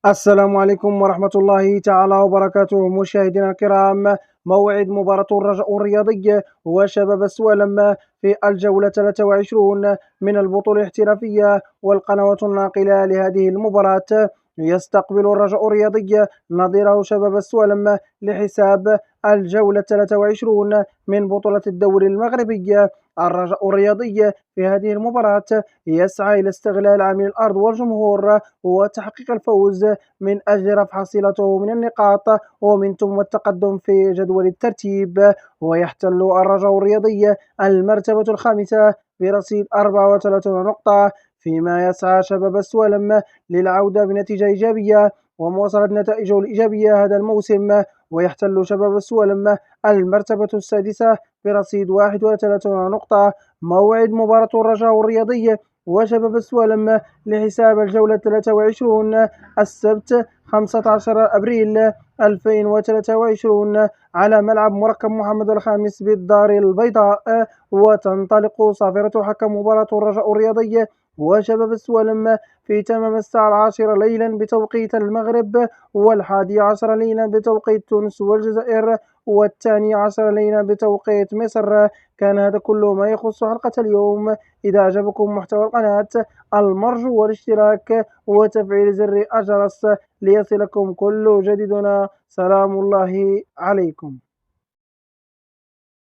السلام عليكم ورحمة الله تعالى وبركاته مشاهدينا الكرام. موعد مباراة الرجاء الرياضي وشباب السوالم في الجولة 23 من البطولة الاحترافية، والقنوات الناقلة لهذه المباراة يستقبل الرجاء الرياضي نظيره شباب السوالم لحساب الجولة 23 من بطولة الدوري المغربي. الرجاء الرياضي في هذه المباراة يسعى إلى استغلال عامل الأرض والجمهور وتحقيق الفوز من أجل رفع حصيلته من النقاط ومن ثم التقدم في جدول الترتيب. ويحتل الرجاء الرياضي المرتبة الخامسة برصيد 34 نقطة، فيما يسعى شباب السوالم للعودة بنتيجة إيجابية ومواصلة نتائجه الإيجابية هذا الموسم. ويحتل شباب السوالم المرتبة السادسة برصيد 31 نقطة. موعد مباراة الرجاء الرياضي وشباب السوالم لحساب الجولة 23 السبت 15 أبريل 2023 على ملعب مركب محمد الخامس بالدار البيضاء. وتنطلق صافرة حكم مباراة الرجاء الرياضي وشباب السوالم في تمام الساعة 10 ليلا بتوقيت المغرب، 11 ليلا بتوقيت تونس والجزائر، 12 ليلا بتوقيت مصر. كان هذا كل ما يخص حلقة اليوم. إذا أعجبكم محتوى القناة المرجو الاشتراك وتفعيل زر الجرس ليصلكم كل جديدنا. سلام الله عليكم.